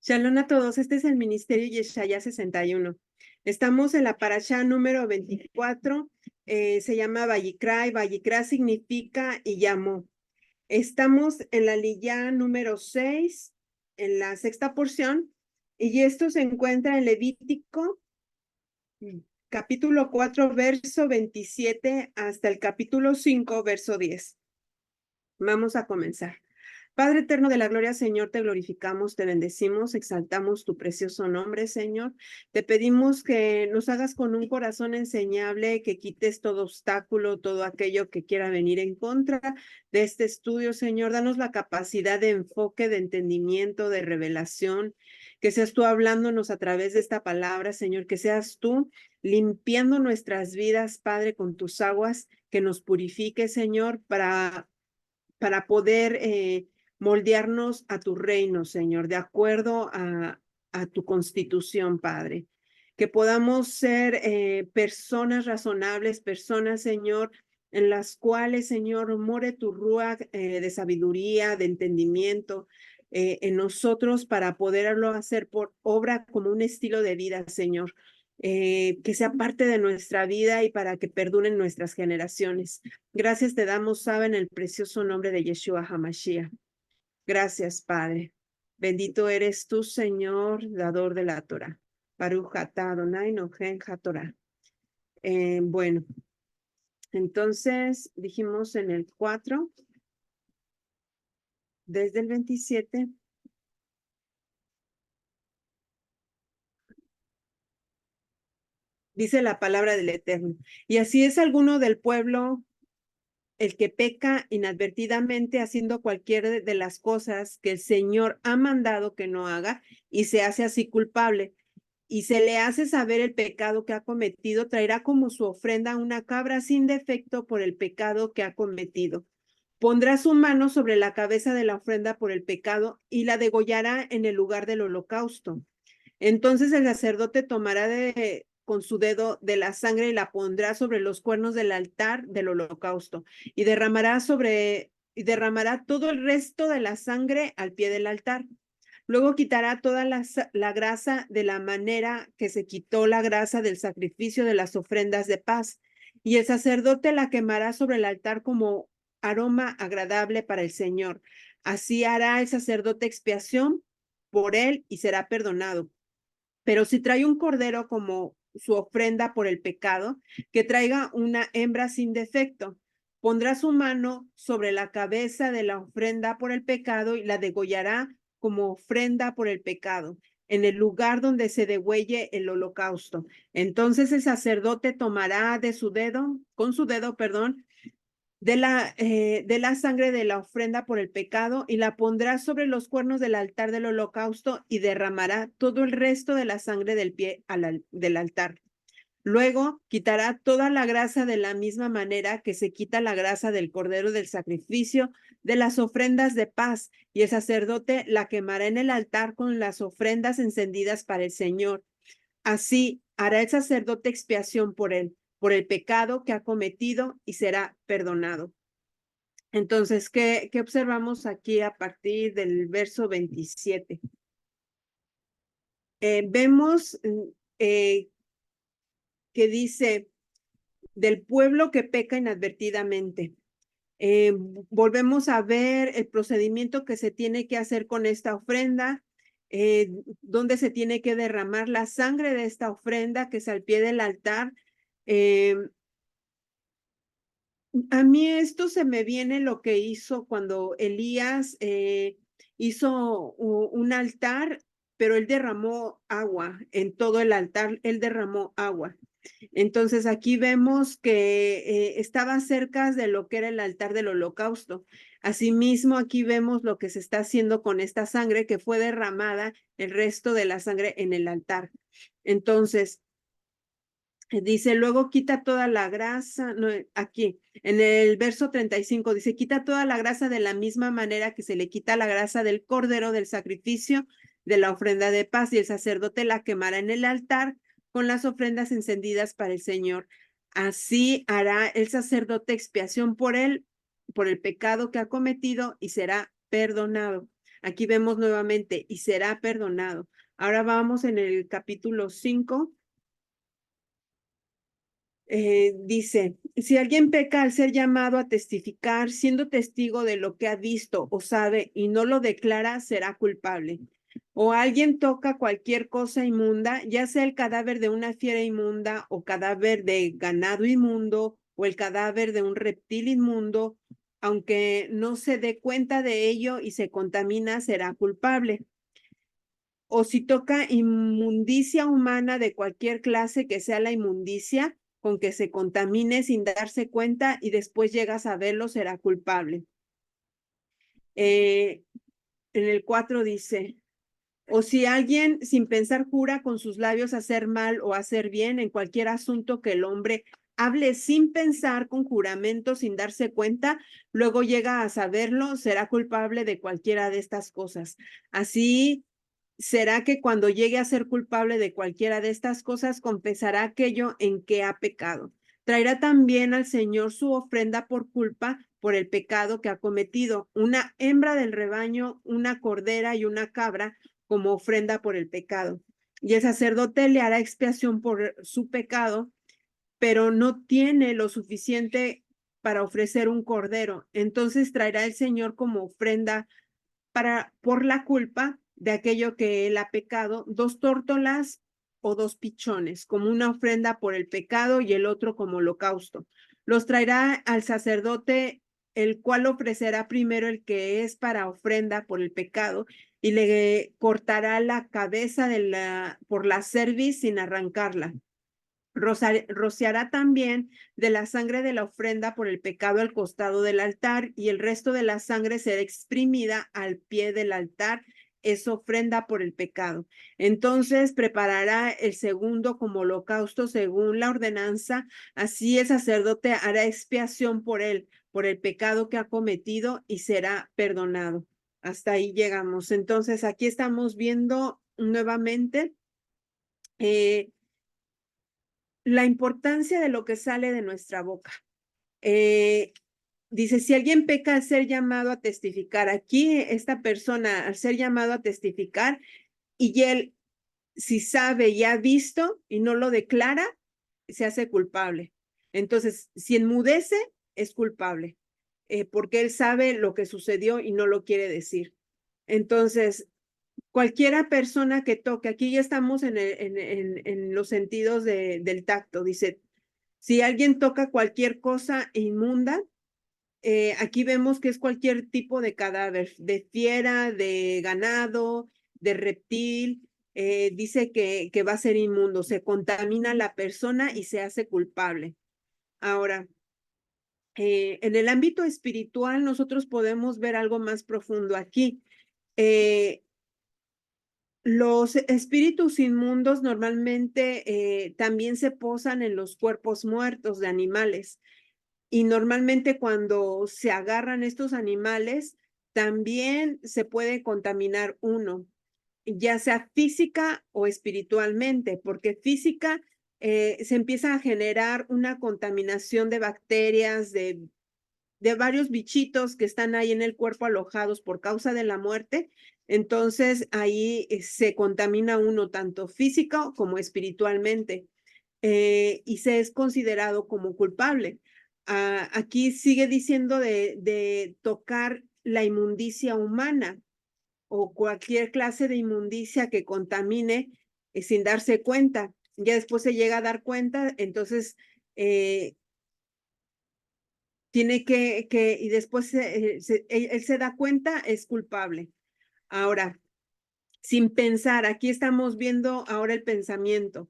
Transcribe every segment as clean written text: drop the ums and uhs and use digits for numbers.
Shalom a todos, este es el Ministerio Yeshaya 61. Estamos en la parashá número 24, se llama Vayikra, y Vayikra significa y llamó. Estamos en la liyá número 6, en la sexta porción, y esto se encuentra en Levítico, capítulo 4, verso 27, hasta el capítulo 5, verso 10. Vamos a comenzar. Padre eterno de la gloria, Señor, te glorificamos, te bendecimos, exaltamos tu precioso nombre, Señor. Te pedimos que nos hagas con un corazón enseñable, que quites todo obstáculo, todo aquello que quiera venir en contra de este estudio, Señor. Danos la capacidad de enfoque, de entendimiento, de revelación, que seas tú hablándonos a través de esta palabra, Señor, que seas tú limpiando nuestras vidas, Padre, con tus aguas, que nos purifique, Señor, para poder moldearnos a tu reino, Señor, de acuerdo a tu constitución, Padre. Que podamos ser personas razonables, personas, Señor, en las cuales, Señor, more tu ruach de sabiduría, de entendimiento en nosotros para poderlo hacer por obra como un estilo de vida, Señor. Que sea parte de nuestra vida y para que perduren nuestras generaciones. Gracias te damos, Saba, en el precioso nombre de Yeshua HaMashiach. Gracias, Padre. Bendito eres tú, Señor, dador de la Torah. Baruch atah Adonai nohen haTorah. Bueno, entonces dijimos en el 4, desde el 27. Dice la palabra del Eterno. Y así es alguno del pueblo el que peca inadvertidamente haciendo cualquiera de las cosas que el Señor ha mandado que no haga y se hace así culpable y se le hace saber el pecado que ha cometido, traerá como su ofrenda una cabra sin defecto por el pecado que ha cometido. Pondrá su mano sobre la cabeza de la ofrenda por el pecado y la degollará en el lugar del holocausto. Entonces el sacerdote tomará con su dedo de la sangre y la pondrá sobre los cuernos del altar del holocausto y derramará todo el resto de la sangre al pie del altar. Luego quitará toda la grasa de la manera que se quitó la grasa del sacrificio de las ofrendas de paz, y el sacerdote la quemará sobre el altar como aroma agradable para el Señor. Así hará el sacerdote expiación por él y será perdonado. Pero si trae un cordero como su ofrenda por el pecado, que traiga una hembra sin defecto. Pondrá su mano sobre la cabeza de la ofrenda por el pecado y la degollará como ofrenda por el pecado, en el lugar donde se degüelle el holocausto. Entonces el sacerdote tomará con su dedo, de la sangre de la ofrenda por el pecado y la pondrá sobre los cuernos del altar del holocausto y derramará todo el resto de la sangre del pie del altar. Luego quitará toda la grasa de la misma manera que se quita la grasa del cordero del sacrificio de las ofrendas de paz, y el sacerdote la quemará en el altar con las ofrendas encendidas para el Señor. Así hará el sacerdote expiación por él, por el pecado que ha cometido, y será perdonado. Entonces, ¿qué observamos aquí a partir del verso 27? Vemos que dice, del pueblo que peca inadvertidamente. Volvemos a ver el procedimiento que se tiene que hacer con esta ofrenda, donde se tiene que derramar la sangre de esta ofrenda que es al pie del altar. A mí esto se me viene lo que hizo cuando Elías hizo un altar, pero él derramó agua en todo el altar, él derramó agua. Entonces aquí vemos que estaba cerca de lo que era el altar del holocausto. Asimismo, aquí vemos lo que se está haciendo con esta sangre que fue derramada, el resto de la sangre en el altar. Entonces, dice, luego quita toda la grasa, no, aquí, en el verso 35, dice, quita toda la grasa de la misma manera que se le quita la grasa del cordero del sacrificio de la ofrenda de paz, y el sacerdote la quemará en el altar con las ofrendas encendidas para el Señor. Así hará el sacerdote expiación por él, por el pecado que ha cometido, y será perdonado. Aquí vemos nuevamente, y será perdonado. Ahora vamos en el capítulo 5. Dice, si alguien peca al ser llamado a testificar, siendo testigo de lo que ha visto o sabe y no lo declara, será culpable. O alguien toca cualquier cosa inmunda, ya sea el cadáver de una fiera inmunda o cadáver de ganado inmundo o el cadáver de un reptil inmundo, aunque no se dé cuenta de ello y se contamina, será culpable. O si toca inmundicia humana de cualquier clase que sea la inmundicia, con que se contamine sin darse cuenta y después llegas a verlo, será culpable. En el 4 dice, o si alguien sin pensar jura con sus labios hacer mal o hacer bien en cualquier asunto que el hombre hable sin pensar con juramento, sin darse cuenta, luego llega a saberlo, será culpable de cualquiera de estas cosas. Así será que cuando llegue a ser culpable de cualquiera de estas cosas, confesará aquello en que ha pecado. Traerá también al Señor su ofrenda por culpa por el pecado que ha cometido, una hembra del rebaño, una cordera y una cabra como ofrenda por el pecado. Y el sacerdote le hará expiación por su pecado, pero no tiene lo suficiente para ofrecer un cordero. Entonces traerá el Señor como ofrenda por la culpa de aquello que él ha pecado, 2 tórtolas o 2 pichones, como una ofrenda por el pecado y el otro como holocausto. Los traerá al sacerdote, el cual ofrecerá primero el que es para ofrenda por el pecado y le cortará la cabeza por la cerviz sin arrancarla. Rociará también de la sangre de la ofrenda por el pecado al costado del altar, y el resto de la sangre será exprimida al pie del altar. Es ofrenda por el pecado. Entonces preparará el segundo como holocausto según la ordenanza. Así el sacerdote hará expiación por él, por el pecado que ha cometido, y será perdonado. Hasta ahí llegamos. Entonces aquí estamos viendo nuevamente la importancia de lo que sale de nuestra boca. Dice, si alguien peca al ser llamado a testificar, aquí esta persona al ser llamado a testificar y él si sabe y ha visto y no lo declara, se hace culpable. Entonces, si enmudece, es culpable, porque él sabe lo que sucedió y no lo quiere decir. Entonces, cualquiera persona que toque, aquí ya estamos en los sentidos del tacto, dice, si alguien toca cualquier cosa inmunda, aquí vemos que es cualquier tipo de cadáver, de fiera, de ganado, de reptil, dice que va a ser inmundo, se contamina la persona y se hace culpable. Ahora, en el ámbito espiritual nosotros podemos ver algo más profundo aquí. Los espíritus inmundos normalmente también se posan en los cuerpos muertos de animales. Y normalmente cuando se agarran estos animales, también se puede contaminar uno, ya sea física o espiritualmente, porque física se empieza a generar una contaminación de bacterias, de varios bichitos que están ahí en el cuerpo alojados por causa de la muerte. Entonces ahí se contamina uno tanto física como espiritualmente, y se es considerado como culpable. Aquí sigue diciendo de tocar la inmundicia humana o cualquier clase de inmundicia que contamine sin darse cuenta. Ya después se llega a dar cuenta, entonces tiene y después él se da cuenta, es culpable. Ahora, sin pensar, aquí estamos viendo ahora el pensamiento.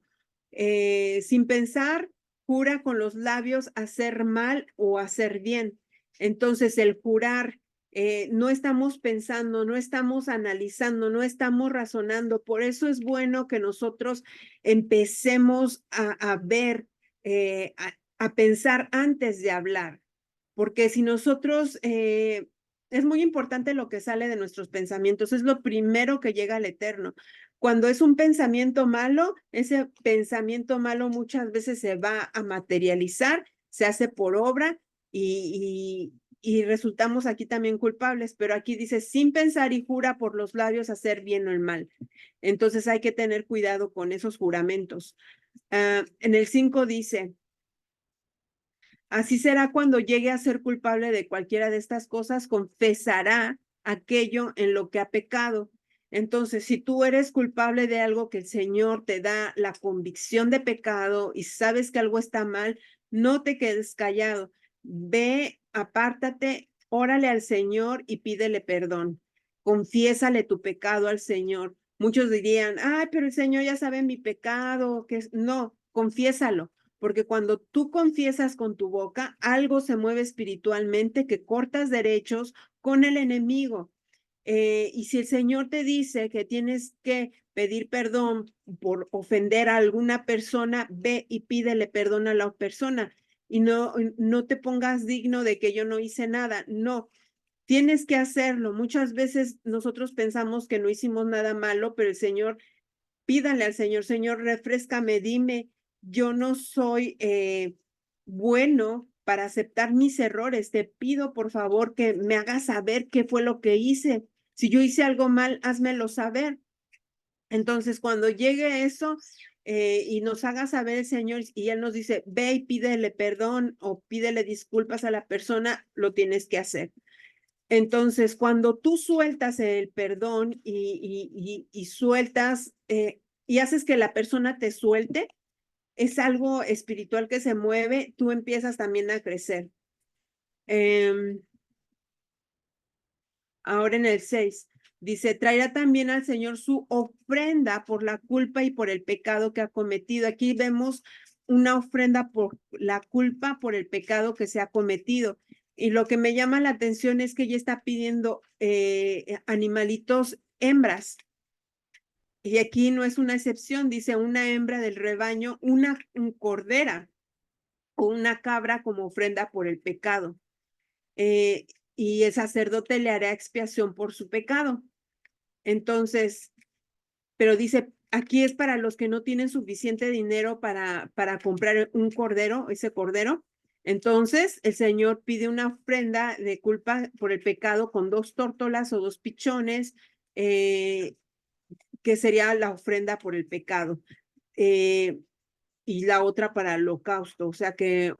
Sin pensar, jura con los labios hacer mal o hacer bien. Entonces, el jurar, no estamos pensando, no estamos analizando, no estamos razonando. Por eso es bueno que nosotros empecemos a ver, a pensar antes de hablar. Porque si nosotros, es muy importante lo que sale de nuestros pensamientos, es lo primero que llega al Eterno. Cuando es un pensamiento malo, ese pensamiento malo muchas veces se va a materializar, se hace por obra y y resultamos aquí también culpables, pero aquí dice, sin pensar y jura por los labios hacer bien o el mal. Entonces hay que tener cuidado con esos juramentos. En el 5 dice, así será cuando llegue a ser culpable de cualquiera de estas cosas, confesará aquello en lo que ha pecado. Entonces, si tú eres culpable de algo que el Señor te da la convicción de pecado y sabes que algo está mal, no te quedes callado. Ve, apártate, órale al Señor y pídele perdón. Confiésale tu pecado al Señor. Muchos dirían, ay, pero el Señor ya sabe mi pecado, que es... No, confiésalo, porque cuando tú confiesas con tu boca, algo se mueve espiritualmente que cortas derechos con el enemigo. Y si el Señor te dice que tienes que pedir perdón por ofender a alguna persona, ve y pídele perdón a la persona y no te pongas digno de que yo no hice nada. No, tienes que hacerlo. Muchas veces nosotros pensamos que no hicimos nada malo, pero el Señor, pídale al Señor, Señor, refréscame, dime, yo no soy bueno para aceptar mis errores. Te pido, por favor, que me hagas saber qué fue lo que hice. Si yo hice algo mal, házmelo saber. Entonces, cuando llegue eso y nos haga saber el Señor y Él nos dice, ve y pídele perdón o pídele disculpas a la persona, lo tienes que hacer. Entonces, cuando tú sueltas el perdón y sueltas y haces que la persona te suelte, es algo espiritual que se mueve, tú empiezas también a crecer. Ahora en el 6, dice, traerá también al Señor su ofrenda por la culpa y por el pecado que ha cometido. Aquí vemos una ofrenda por la culpa, por el pecado que se ha cometido. Y lo que me llama la atención es que ella está pidiendo animalitos hembras. Y aquí no es una excepción, dice una hembra del rebaño, una cordera o una cabra como ofrenda por el pecado. Eh, y el sacerdote le hará expiación por su pecado. Entonces, pero dice, aquí es para los que no tienen suficiente dinero para comprar un cordero, ese cordero. Entonces, el Señor pide una ofrenda de culpa por el pecado con 2 tórtolas o 2 pichones, que sería la ofrenda por el pecado. Y la otra para el holocausto, o sea que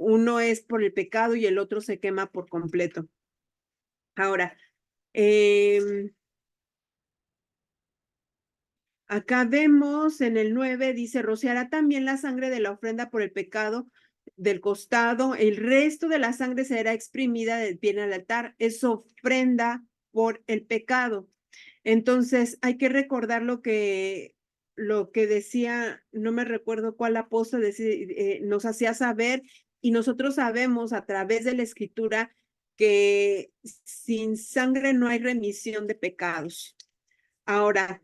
uno es por el pecado y el otro se quema por completo. Ahora, acá vemos en el 9, dice, rociará también la sangre de la ofrenda por el pecado del costado, el resto de la sangre será exprimida del pie al altar, es ofrenda por el pecado. Entonces, hay que recordar lo que decía, no me recuerdo cuál apóstol nos hacía saber, y nosotros sabemos a través de la escritura que sin sangre no hay remisión de pecados. Ahora,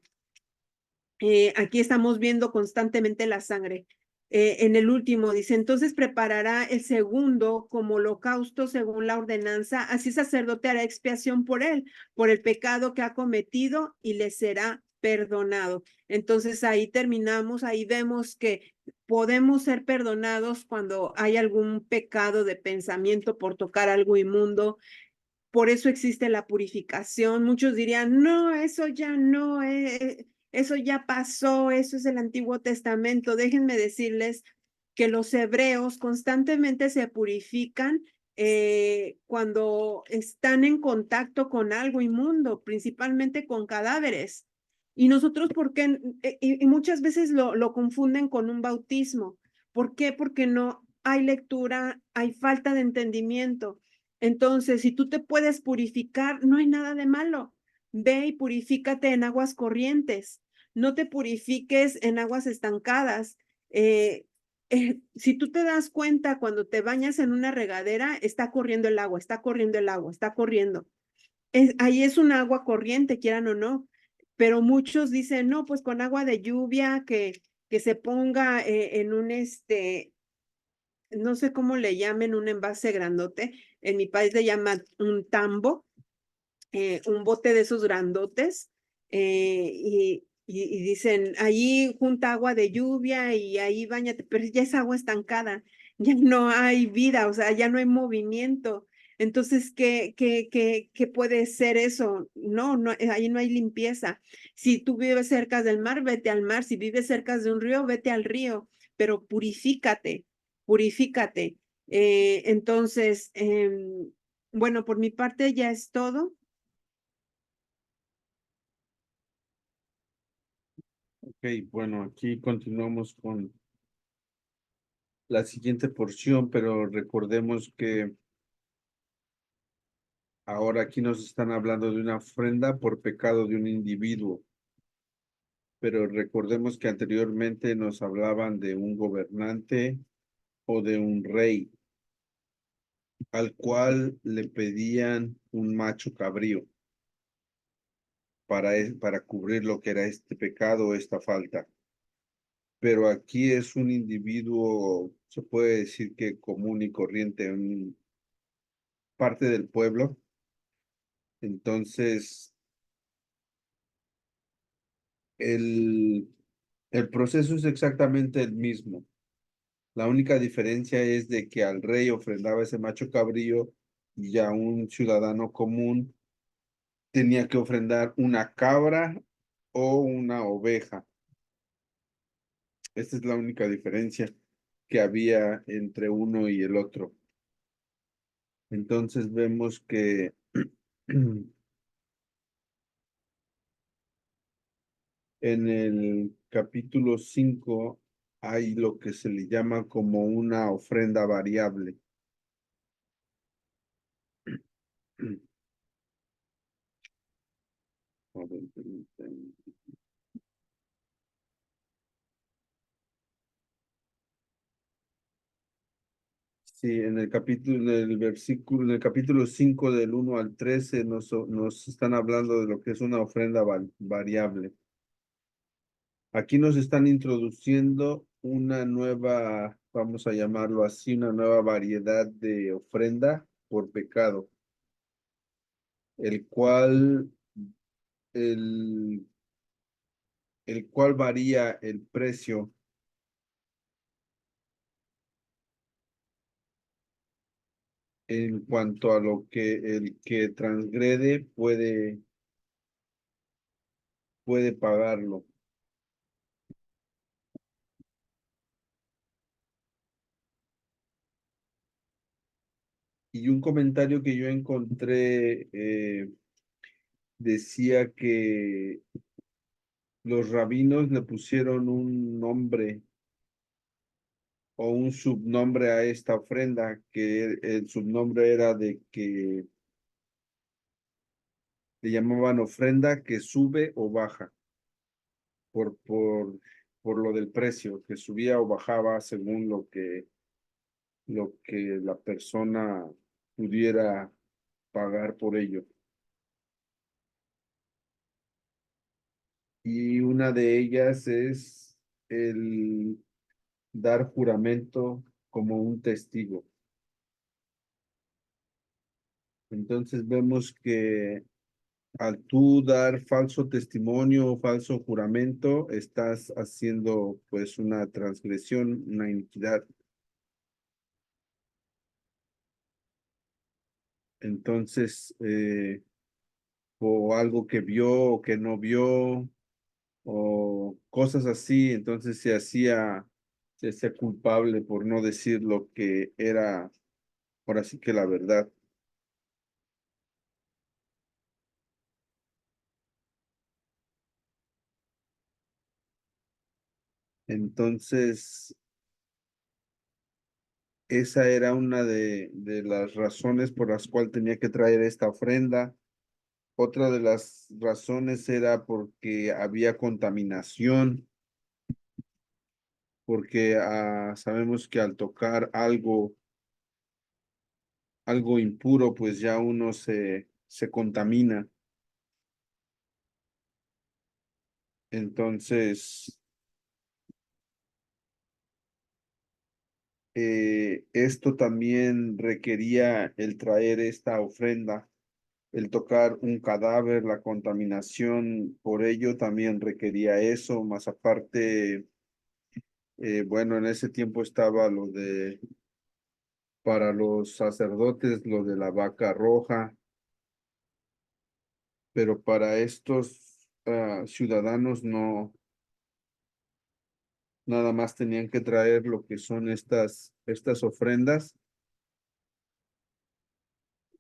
aquí estamos viendo constantemente la sangre. En el último dice, entonces preparará el segundo como holocausto según la ordenanza, así sacerdote hará expiación por el pecado que ha cometido y le será perdonado. Entonces ahí terminamos, ahí vemos que podemos ser perdonados cuando hay algún pecado de pensamiento por tocar algo inmundo. Por eso existe la purificación. Muchos dirían, no, eso ya no, eso ya pasó, eso es el Antiguo Testamento. Déjenme decirles que los hebreos constantemente se purifican cuando están en contacto con algo inmundo, principalmente con cadáveres. Y nosotros, ¿por qué? Y muchas veces lo confunden con un bautismo. ¿Por qué? Porque no hay lectura, hay falta de entendimiento. Entonces, si tú te puedes purificar, no hay nada de malo. Ve y purifícate en aguas corrientes. No te purifiques en aguas estancadas. Si tú te das cuenta cuando te bañas en una regadera, está corriendo el agua, está corriendo el agua, está corriendo. Ahí es un agua corriente, quieran o no. Pero muchos dicen, no, pues con agua de lluvia que se ponga en un no sé cómo le llamen, un envase grandote. En mi país le llaman un tambo, un bote de esos grandotes. Y dicen, ahí junta agua de lluvia y ahí bañate, pero ya es agua estancada, ya no hay vida, o sea, ya no hay movimiento. Entonces, ¿qué puede ser eso? No, no, ahí no hay limpieza. Si tú vives cerca del mar, vete al mar. Si vives cerca de un río, vete al río, pero purifícate, purifícate. Entonces, bueno, por mi parte ya es todo. Ok, bueno, aquí continuamos con la siguiente porción, pero recordemos que ahora aquí nos están hablando de una ofrenda por pecado de un individuo, pero recordemos que anteriormente nos hablaban de un gobernante o de un rey al cual le pedían un macho cabrío para cubrir lo que era este pecado o esta falta. Pero aquí es un individuo, se puede decir que común y corriente, parte del pueblo. Entonces, el, el proceso es exactamente el mismo. La única diferencia es de que al rey ofrendaba ese macho cabrío y a un ciudadano común tenía que ofrendar una cabra o una oveja. Esta es la única diferencia que había entre uno y el otro. Entonces vemos que en el capítulo 5 hay lo que se le llama como una ofrenda variable. A ver, permítanme. Sí, en el capítulo, en el versículo, en el capítulo 5 del 1 al 13 nos están hablando de lo que es una ofrenda variable. Aquí nos están introduciendo una nueva, vamos a llamarlo así, una nueva variedad de ofrenda por pecado, el cual, el, el cual varía el precio en cuanto a lo que el que transgrede puede pagarlo. Y un comentario que yo encontré decía que los rabinos le pusieron un nombre o un subnombre a esta ofrenda, que el subnombre era de que le llamaban ofrenda que sube o baja por, por, por lo del precio, que subía o bajaba según lo que la persona pudiera pagar por ello. Y una de ellas es el dar juramento como un testigo. Entonces vemos que al tú dar falso testimonio o falso juramento, estás haciendo pues una transgresión, una iniquidad. Entonces, o algo que vio o que no vio, o cosas así, entonces se hacía culpable por no decir lo que era, por así que la verdad. Entonces, esa era una de las razones por las cuales tenía que traer esta ofrenda. Otra de las razones era porque había contaminación, porque sabemos que al tocar algo impuro, pues ya uno se contamina. Entonces, esto también requería el traer esta ofrenda, el tocar un cadáver, la contaminación, por ello también requería eso, más aparte, bueno, en ese tiempo estaba lo de para los sacerdotes lo de la vaca roja, pero para estos ciudadanos no, nada más tenían que traer lo que son estas ofrendas.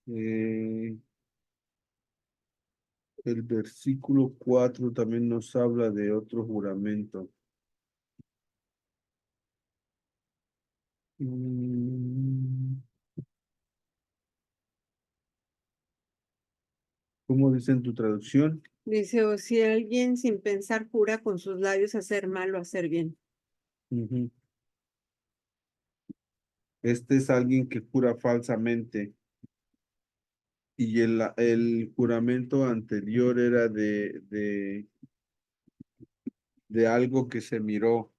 Eh, el versículo 4 también nos habla de otro juramento. ¿Cómo dice en tu traducción? Dice, o si alguien sin pensar jura con sus labios hacer mal o hacer bien. Ujú. Este es alguien que jura falsamente y el juramento anterior era de algo que se miró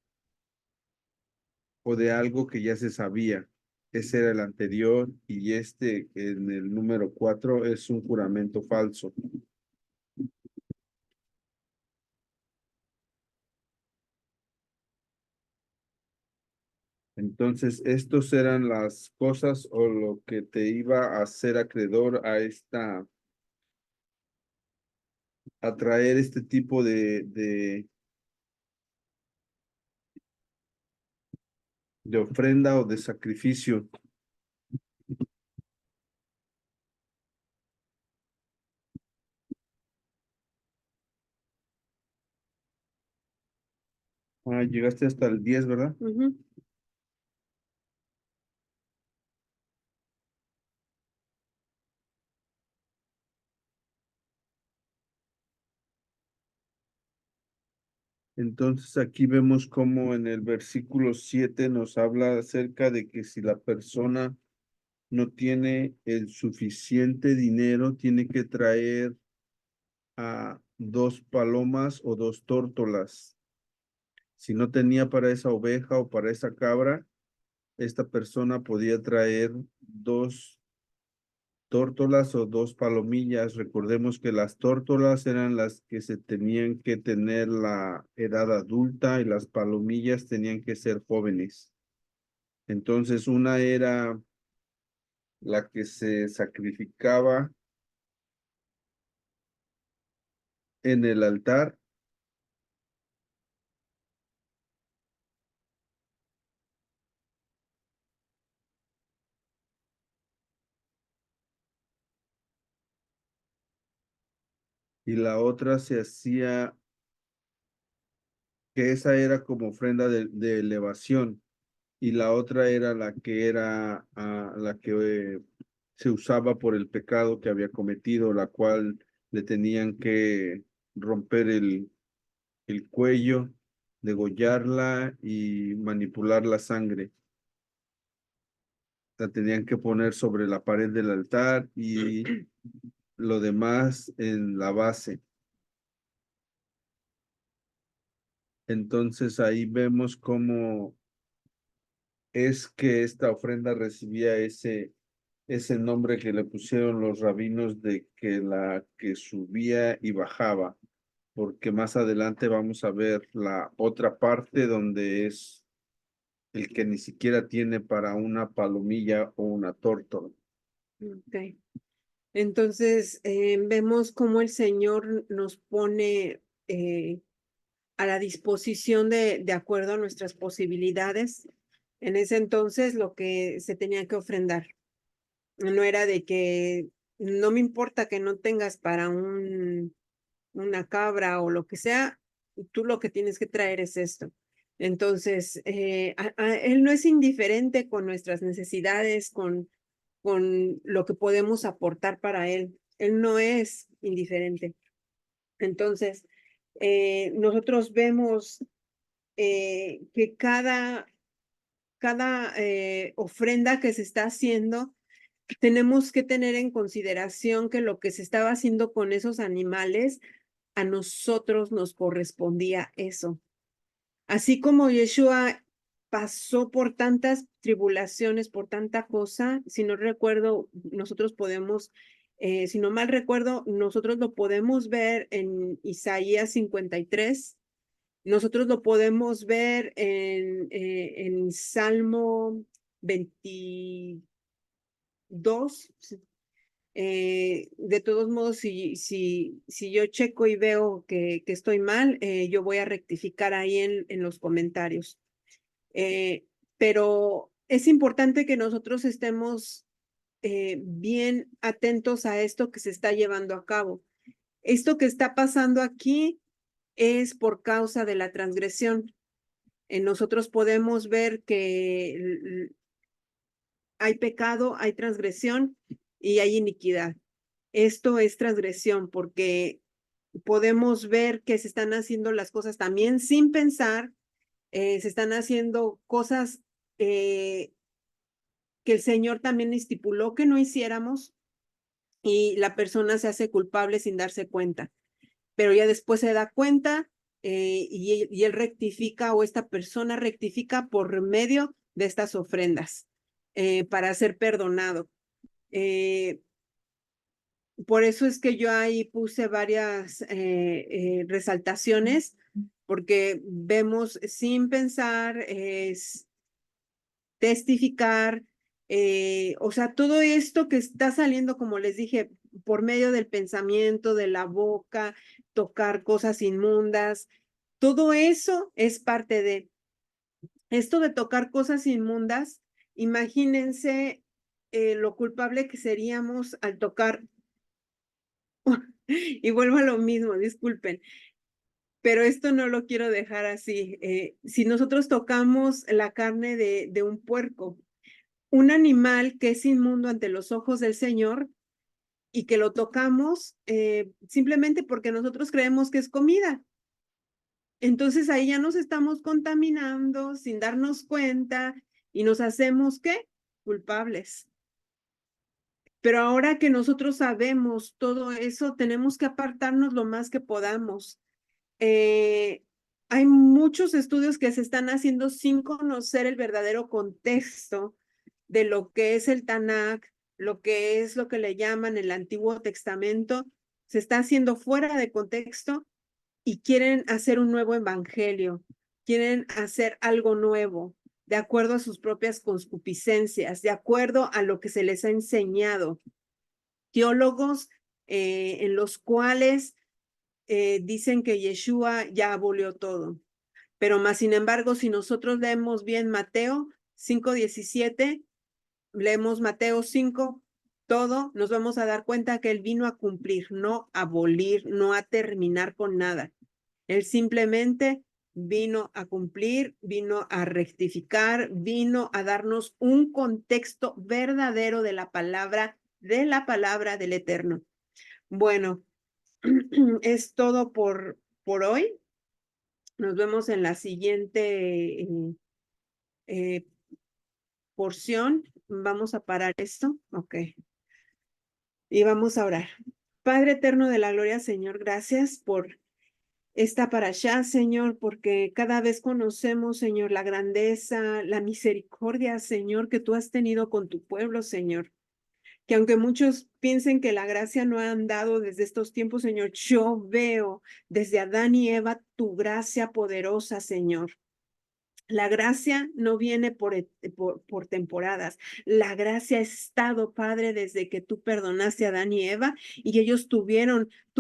o de algo que ya se sabía. Ese era el anterior y este en el número 4 es un juramento falso. Entonces, estos eran las cosas o lo que te iba a hacer acreedor a traer este tipo de ofrenda o de sacrificio. Llegaste hasta el 10, ¿verdad? Ujú. Entonces aquí vemos cómo en el versículo 7 nos habla acerca de que si la persona no tiene el suficiente dinero, tiene que traer a 2 palomas o 2 tórtolas. Si no tenía para esa oveja o para esa cabra, esta persona podía traer 2 tórtolas o 2 palomillas. Recordemos que las tórtolas eran las que se tenían que tener la edad adulta y las palomillas tenían que ser jóvenes. Entonces, una era la que se sacrificaba en el altar y la otra se hacía, que esa era como ofrenda de elevación y la otra era la que la que se usaba por el pecado que había cometido, la cual le tenían que romper el cuello, degollarla y manipular la sangre. La tenían que poner sobre la pared del altar y lo demás en la base. Entonces ahí vemos cómo es que esta ofrenda recibía ese nombre que le pusieron los rabinos de que la que subía y bajaba, porque más adelante vamos a ver la otra parte donde es el que ni siquiera tiene para una palomilla o una tórtola. Ok. Entonces, vemos cómo el Señor nos pone a la disposición de acuerdo a nuestras posibilidades. En ese entonces, lo que se tenía que ofrendar. No era de que no me importa que no tengas para una cabra o lo que sea, tú lo que tienes que traer es esto. Entonces, Él no es indiferente con nuestras necesidades, con lo que podemos aportar para Él. Él no es indiferente. Entonces, nosotros vemos que cada ofrenda que se está haciendo, tenemos que tener en consideración que lo que se estaba haciendo con esos animales, a nosotros nos correspondía eso. Así como Yeshua pasó por tantas tribulaciones, por tanta cosa, si no recuerdo, nosotros podemos, si no mal recuerdo, nosotros lo podemos ver en Isaías 53, nosotros lo podemos ver en Salmo 20, 2. De todos modos, si yo checo y veo que estoy mal, yo voy a rectificar ahí en los comentarios. Pero es importante que nosotros estemos bien atentos a esto que se está llevando a cabo. Esto que está pasando aquí es por causa de la transgresión. Nosotros podemos ver que hay pecado, hay transgresión y hay iniquidad. Esto es transgresión porque podemos ver que se están haciendo las cosas también sin pensar, se están haciendo cosas que el Señor también estipuló que no hiciéramos y la persona se hace culpable sin darse cuenta, pero ya después se da cuenta y él rectifica o esta persona rectifica por medio de estas ofrendas para ser perdonado. Por eso es que yo ahí puse varias resaltaciones, porque vemos sin pensar, testificar, o sea, todo esto que está saliendo, como les dije, por medio del pensamiento, de la boca, tocar cosas inmundas, todo eso es parte de esto de tocar cosas inmundas. Imagínense lo culpable que seríamos al tocar, y vuelvo a lo mismo, disculpen, pero esto no lo quiero dejar así. Si nosotros tocamos la carne de un puerco, un animal que es inmundo ante los ojos del Señor y que lo tocamos simplemente porque nosotros creemos que es comida. Entonces ahí ya nos estamos contaminando sin darnos cuenta y nos hacemos, ¿qué? Culpables. Pero ahora que nosotros sabemos todo eso, tenemos que apartarnos lo más que podamos. Hay muchos estudios que se están haciendo sin conocer el verdadero contexto de lo que es el Tanakh, lo que es lo que le llaman el Antiguo Testamento. Se está haciendo fuera de contexto y quieren hacer un nuevo evangelio, quieren hacer algo nuevo, de acuerdo a sus propias concupiscencias, de acuerdo a lo que se les ha enseñado. Teólogos en los cuales dicen que Yeshua ya abolió todo. Pero más sin embargo, si nosotros leemos bien Mateo 5:17, leemos Mateo 5, todo, nos vamos a dar cuenta que él vino a cumplir, no a abolir, no a terminar con nada. Él simplemente vino a cumplir, vino a rectificar, vino a darnos un contexto verdadero de la palabra del Eterno. Bueno, es todo por hoy. Nos vemos en la siguiente eh, porción. Vamos a parar esto. Ok. Y vamos a orar. Padre eterno de la gloria, Señor, gracias por esta parashá, Señor, porque cada vez conocemos, Señor, la grandeza, la misericordia, Señor, que tú has tenido con tu pueblo, Señor. Que aunque muchos piensen que la gracia no ha andado desde estos tiempos, Señor, yo veo desde Adán y Eva tu gracia poderosa, Señor. La gracia no viene por temporadas. La gracia ha estado, Padre, desde que tú perdonaste a Adán y Eva y ellos tú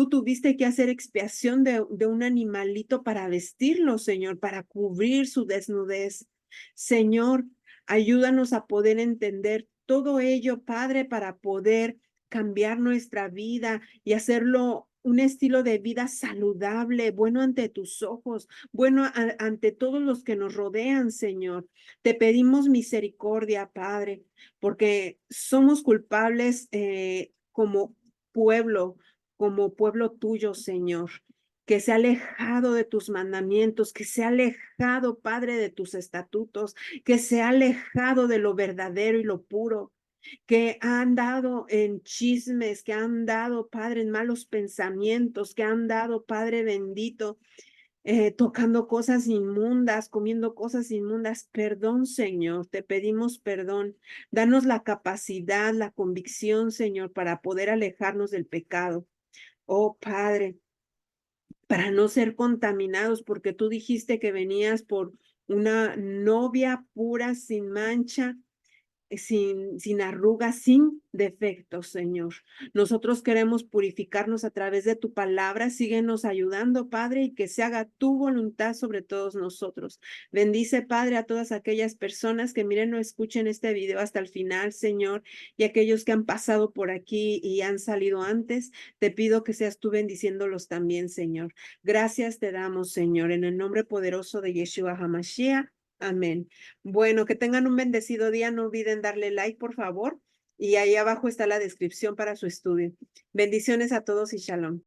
tuviste que hacer expiación de un animalito para vestirlo, Señor, para cubrir su desnudez. Señor, ayúdanos a poder entender todo ello, Padre, para poder cambiar nuestra vida y hacerlo un estilo de vida saludable, bueno ante tus ojos, bueno ante todos los que nos rodean, Señor. Te pedimos misericordia, Padre, porque somos culpables como pueblo tuyo, Señor, que se ha alejado de tus mandamientos, que se ha alejado, Padre, de tus estatutos, que se ha alejado de lo verdadero y lo puro, que han dado en chismes, que han dado, Padre, en malos pensamientos, que han dado, Padre bendito, tocando cosas inmundas, comiendo cosas inmundas. Perdón, Señor, te pedimos perdón. Danos la capacidad, la convicción, Señor, para poder alejarnos del pecado. Oh, Padre, para no ser contaminados, porque tú dijiste que venías por una novia pura, sin mancha, sin arrugas, sin defectos, Señor. Nosotros queremos purificarnos a través de tu palabra. Síguenos ayudando, Padre, y que se haga tu voluntad sobre todos nosotros. Bendice, Padre, a todas aquellas personas que miren o escuchen este video hasta el final, Señor, y aquellos que han pasado por aquí y han salido antes. Te pido que seas tú bendiciéndolos también, Señor. Gracias te damos, Señor, en el nombre poderoso de Yeshua HaMashiach. Amén. Bueno, que tengan un bendecido día. No olviden darle like, por favor. Y ahí abajo está la descripción para su estudio. Bendiciones a todos y shalom.